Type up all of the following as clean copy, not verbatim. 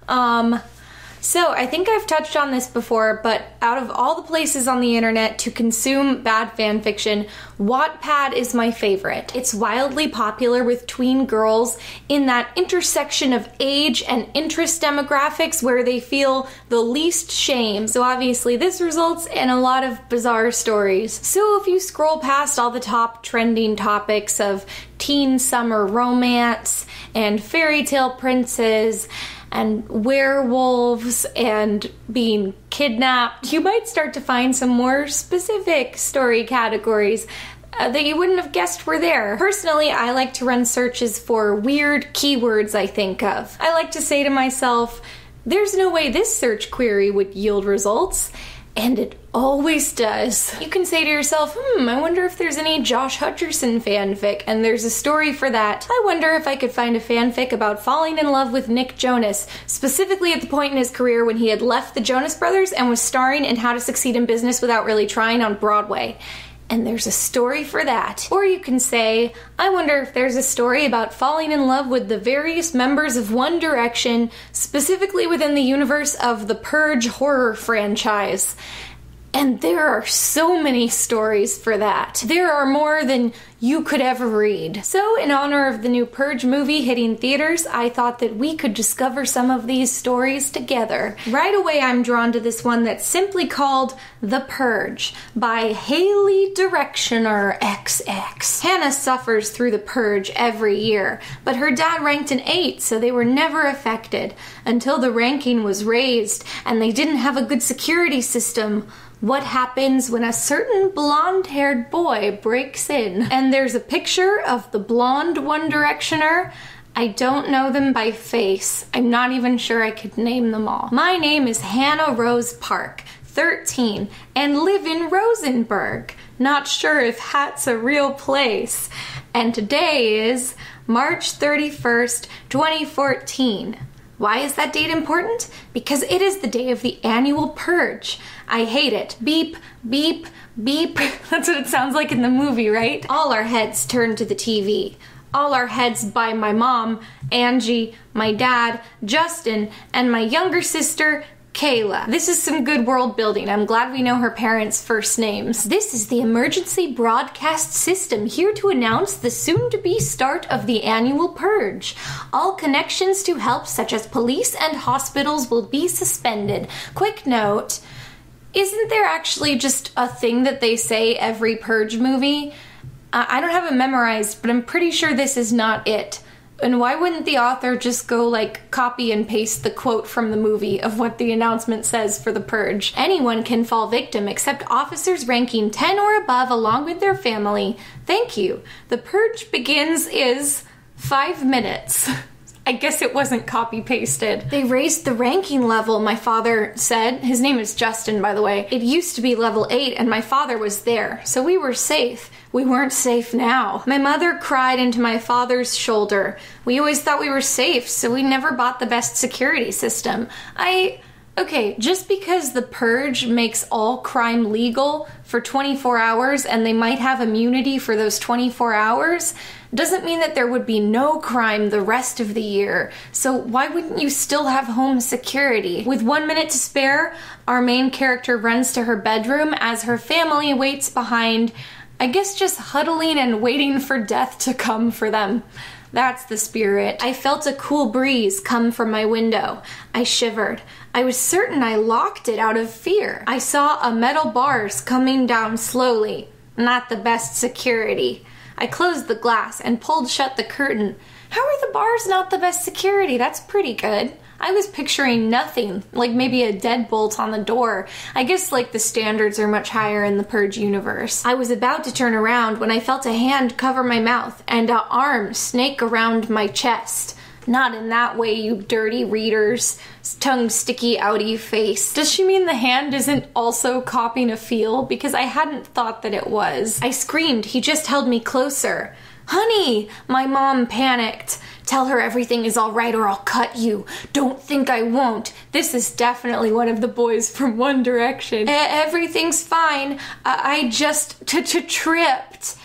So I think I've touched on this before, but out of all the places on the internet to consume bad fanfiction, Wattpad is my favorite. It's wildly popular with tween girls in that intersection of age and interest demographics where they feel the least shame. So obviously this results in a lot of bizarre stories. So if you scroll past all the top trending topics of teen summer romance and fairy tale princes and werewolves and being kidnapped, you might start to find some more specific story categories that you wouldn't have guessed were there. Personally, I like to run searches for weird keywords I think of. I like to say to myself, there's no way this search query would yield results. And it always does. You can say to yourself, I wonder if there's any Josh Hutcherson fanfic, and there's a story for that. I wonder if I could find a fanfic about falling in love with Nick Jonas, specifically at the point in his career when he had left the Jonas Brothers and was starring in How to Succeed in Business Without Really Trying on Broadway. And there's a story for that. Or you can say, I wonder if there's a story about falling in love with the various members of One Direction, specifically within the universe of the Purge horror franchise. And there are so many stories for that. There are more than you could ever read. So in honor of the new Purge movie hitting theaters, I thought that we could discover some of these stories together. Right away I'm drawn to this one that's simply called The Purge by Haley Directioner XX. Hannah suffers through the Purge every year, but her dad ranked an 8, so they were never affected until the ranking was raised and they didn't have a good security system. What happens when a certain blonde-haired boy breaks in? And there's a picture of the blonde One Directioner. I don't know them by face. I'm not even sure I could name them all. My name is Hannah Rose Park, 13, and live in Rosenberg. Not sure if that's a real place. And today is March 31st, 2014. Why is that date important? Because it is the day of the annual Purge. I hate it. Beep, beep, beep. That's what it sounds like in the movie, right? All our heads turn to the TV. All our heads by my mom, Angie, my dad, Justin, and my younger sister, Kayla. This is some good world building. I'm glad we know her parents' first names. This is the emergency broadcast system here to announce the soon-to-be start of the annual Purge. All connections to help such as police and hospitals will be suspended. Quick note, isn't there actually just a thing that they say every Purge movie? I don't have it memorized, but I'm pretty sure this is not it. And why wouldn't the author just go like copy and paste the quote from the movie of what the announcement says for the Purge? Anyone can fall victim except officers ranking 10 or above along with their family. Thank you. The Purge begins is 5 minutes. I guess it wasn't copy-pasted. They raised the ranking level, my father said. His name is Justin, by the way. It used to be level 8, and my father was there, so we were safe. We weren't safe now. My mother cried into my father's shoulder. We always thought we were safe, so we never bought the best security system. Okay, just because the Purge makes all crime legal for 24 hours and they might have immunity for those 24 hours, doesn't mean that there would be no crime the rest of the year. So why wouldn't you still have home security? With 1 minute to spare, our main character runs to her bedroom as her family waits behind, I guess just huddling and waiting for death to come for them. That's the spirit. I felt a cool breeze come from my window. I shivered. I was certain I locked it out of fear. I saw a metal bars coming down slowly. Not the best security. I closed the glass and pulled shut the curtain. How are the bars not the best security? That's pretty good. I was picturing nothing, like maybe a deadbolt on the door. I guess like the standards are much higher in the Purge universe. I was about to turn around when I felt a hand cover my mouth and an arm snake around my chest. Not in that way, you dirty readers. Tongue sticky outy face. Does she mean the hand isn't also copying a feel? Because I hadn't thought that it was. I screamed. He just held me closer. Honey! My mom panicked. Tell her everything is all right or I'll cut you. Don't think I won't. This is definitely one of the boys from One Direction. Everything's fine. I just tripped.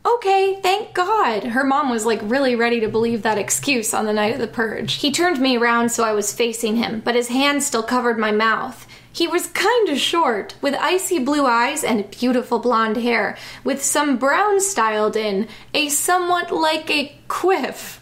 Okay, thank God. Her mom was like really ready to believe that excuse on the night of the purge. He turned me around so I was facing him, but his hand still covered my mouth. He was kinda short, with icy blue eyes and beautiful blonde hair, with some brown styled in, a somewhat like a quiff.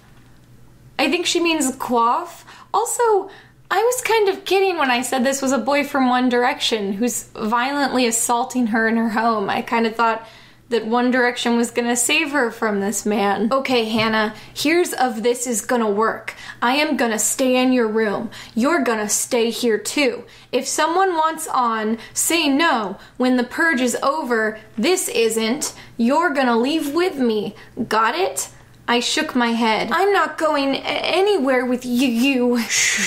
I think she means coif. Also, I was kind of kidding when I said this was a boy from One Direction who's violently assaulting her in her home. I kind of thought that One Direction was gonna save her from this man. Okay, Hannah, here's of this is gonna work. I am gonna stay in your room. You're gonna stay here too. If someone wants on, say no. When the purge is over, this isn't. You're gonna leave with me. Got it? I shook my head. I'm not going anywhere with you.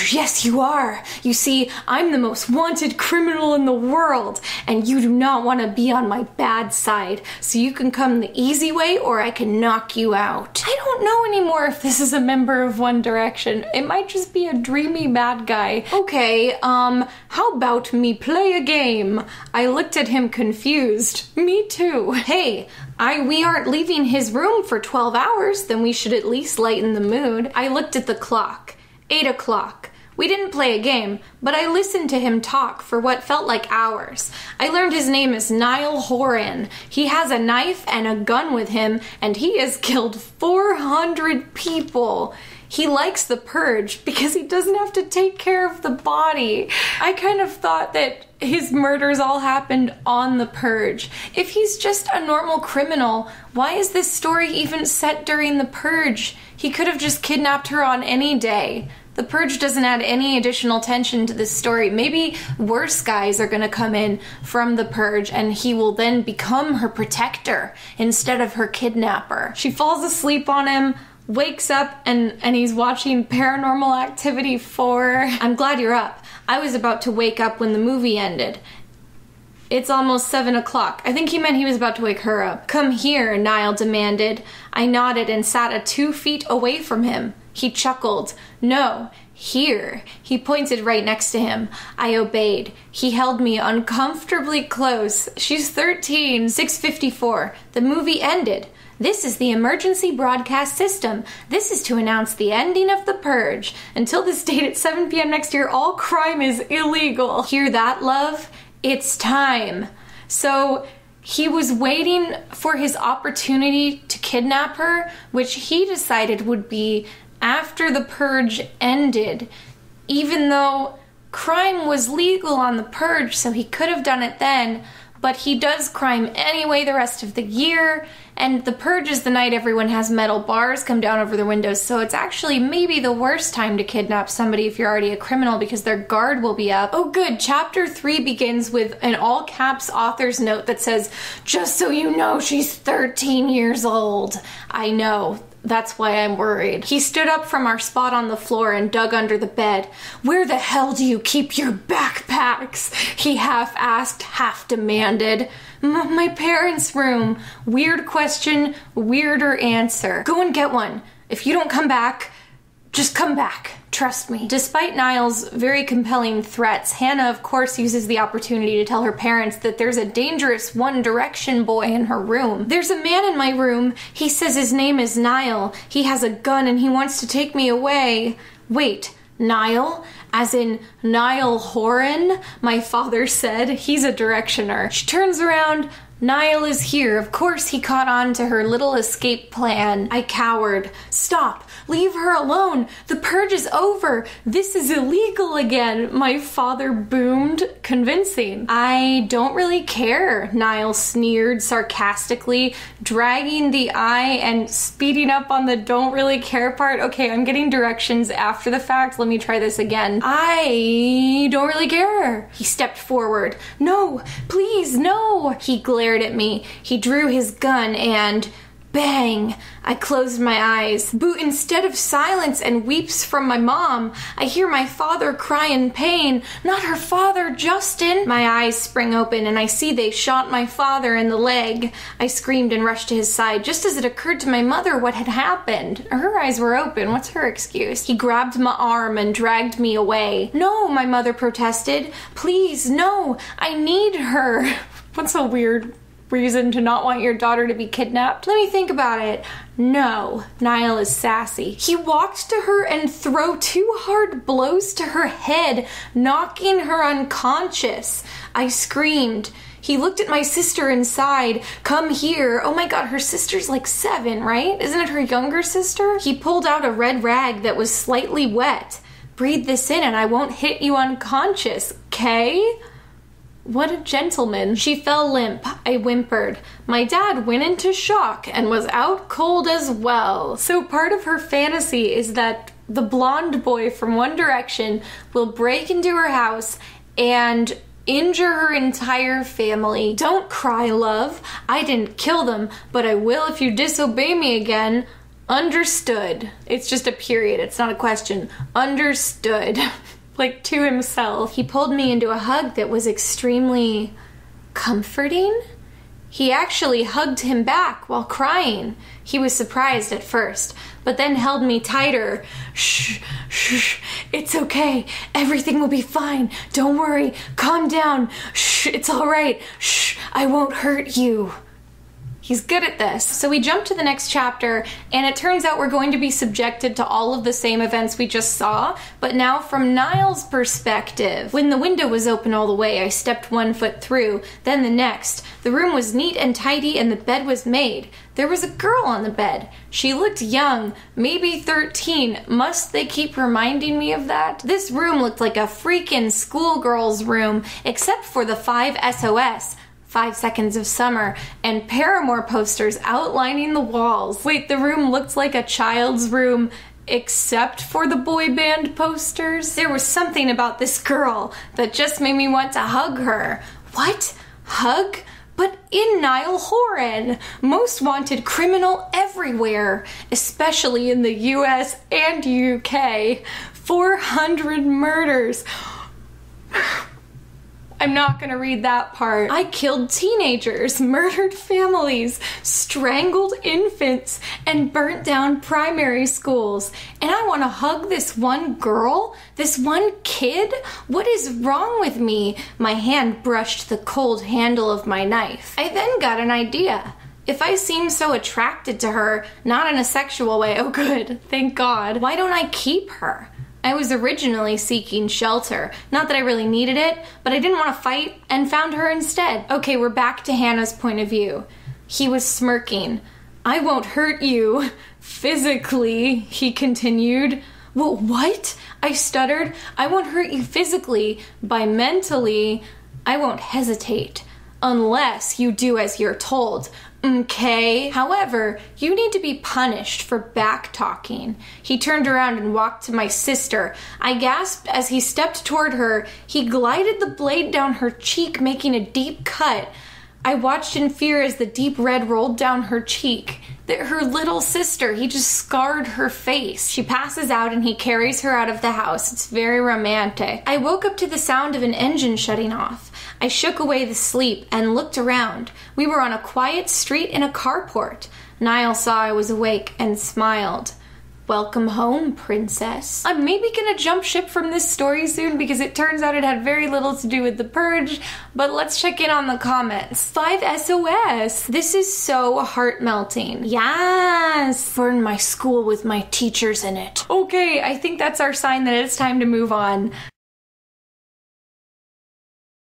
Yes, you are. You see, I'm the most wanted criminal in the world, and you do not want to be on my bad side. So you can come the easy way, or I can knock you out. I don't know anymore if this is a member of One Direction. It might just be a dreamy bad guy. Okay, how about me play a game? I looked at him confused. Me too. Hey, we aren't leaving his room for 12 hours, then we should at least lighten the mood. I looked at the clock. 8 o'clock. We didn't play a game, but I listened to him talk for what felt like hours. I learned his name is Niall Horan. He has a knife and a gun with him, and he has killed 400 people. He likes the purge because he doesn't have to take care of the body. I kind of thought that his murders all happened on the purge. If he's just a normal criminal, why is this story even set during the purge? He could have just kidnapped her on any day. The purge doesn't add any additional tension to this story. Maybe worse guys are gonna come in from the purge and he will then become her protector instead of her kidnapper. She falls asleep on him, wakes up, and he's watching Paranormal Activity 4. I'm glad you're up. I was about to wake up when the movie ended. It's almost 7 o'clock. I think he meant he was about to wake her up. Come here, Niall demanded. I nodded and sat 2 feet away from him. He chuckled. No, here. He pointed right next to him. I obeyed. He held me uncomfortably close. She's 13. 6:54. The movie ended. This is the emergency broadcast system. This is to announce the ending of the purge. Until this date at 7 p.m. next year, all crime is illegal. Hear that, love? It's time. So he was waiting for his opportunity to kidnap her, which he decided would be after the purge ended, even though crime was legal on the purge, so he could have done it then. But he does crime anyway the rest of the year, and the purge is the night everyone has metal bars come down over their windows, so it's actually maybe the worst time to kidnap somebody if you're already a criminal because their guard will be up. Oh good, chapter 3 begins with an all-caps author's note that says, just so you know, she's 13 years old. I know. That's why I'm worried. He stood up from our spot on the floor and dug under the bed. Where the hell do you keep your backpacks? He half asked, half demanded. My parents' room. Weird question, weirder answer. Go and get one. If you don't come back, just come back. Trust me. Despite Niall's very compelling threats, Hannah of course uses the opportunity to tell her parents that there's a dangerous One Direction boy in her room. There's a man in my room. He says his name is Niall. He has a gun and he wants to take me away. Wait, Niall? As in Niall Horan? My father said. He's a Directioner. She turns around. Niall is here. Of course he caught on to her little escape plan. I cowered. Stop. Leave her alone. The purge is over. This is illegal again. My father boomed, convincing. I don't really care, Niall sneered sarcastically, dragging the I and speeding up on the don't really care part. Okay, I'm getting directions after the fact. Let me try this again. I don't really care. He stepped forward. No, please, no. He glared at me. He drew his gun and bang! I closed my eyes. But instead of silence and weeps from my mom, I hear my father cry in pain. Not her father, Justin! My eyes spring open and I see they shot my father in the leg. I screamed and rushed to his side just as it occurred to my mother what had happened. Her eyes were open. What's her excuse? He grabbed my arm and dragged me away. No, my mother protested. Please, no! I need her. What's so weird? reason to not want your daughter to be kidnapped? Let me think about it. No, Niall is sassy. He walked to her and threw 2 hard blows to her head, knocking her unconscious. I screamed. He looked at my sister inside. Come here. Oh my god, her sister's like 7, right? Isn't it her younger sister? He pulled out a red rag that was slightly wet. Breathe this in and I won't hit you unconscious, okay? What a gentleman. She fell limp. I whimpered. My dad went into shock and was out cold as well. So part of her fantasy is that the blonde boy from One Direction will break into her house and injure her entire family. Don't cry, love. I didn't kill them, but I will if you disobey me again. Understood. It's just a period. It's not a question. Understood. Like to himself. He pulled me into a hug that was extremely comforting. He actually hugged him back while crying. He was surprised at first, but then held me tighter. Shh, shh, it's okay. Everything will be fine. Don't worry. Calm down. Shh, it's all right. Shh, I won't hurt you. He's good at this. So we jump to the next chapter, and it turns out we're going to be subjected to all of the same events we just saw, but now from Niall's perspective. When the window was open all the way, I stepped 1 foot through, then the next. The room was neat and tidy, and the bed was made. There was a girl on the bed. She looked young, maybe 13. Must they keep reminding me of that? This room looked like a freaking schoolgirl's room, except for the 5 SOS. 5 Seconds of Summer, and Paramore posters outlining the walls. Wait, the room looked like a child's room except for the boy band posters? There was something about this girl that just made me want to hug her. What? Hug? But in Niall Horan, most wanted criminal everywhere, especially in the US and UK. 400 murders. I'm not gonna read that part. I killed teenagers, murdered families, strangled infants, and burnt down primary schools. And I wanna hug this one girl? This one kid? What is wrong with me? My hand brushed the cold handle of my knife. I then got an idea. If I seem so attracted to her, not in a sexual way, oh good, thank God, why don't I keep her? I was originally seeking shelter. Not that I really needed it, but I didn't want to fight and found her instead. Okay, we're back to Hannah's point of view. He was smirking. I won't hurt you physically, he continued. Well, what? I stuttered. I won't hurt you physically. By mentally, I won't hesitate. Unless you do as you're told. Okay. However, you need to be punished for back-talking. He turned around and walked to my sister. I gasped as he stepped toward her. He glided the blade down her cheek, making a deep cut. I watched in fear as the deep red rolled down her cheek. Her little sister, he just scarred her face. She passes out and he carries her out of the house. It's very romantic. I woke up to the sound of an engine shutting off. I shook away the sleep and looked around. We were on a quiet street in a carport. Niall saw I was awake and smiled. Welcome home, princess. I'm maybe gonna jump ship from this story soon because it turns out it had very little to do with the Purge, but let's check in on the comments. 5 SOS. This is so heart-melting. Yes. Burn my school with my teachers in it. Okay, I think that's our sign that it's time to move on.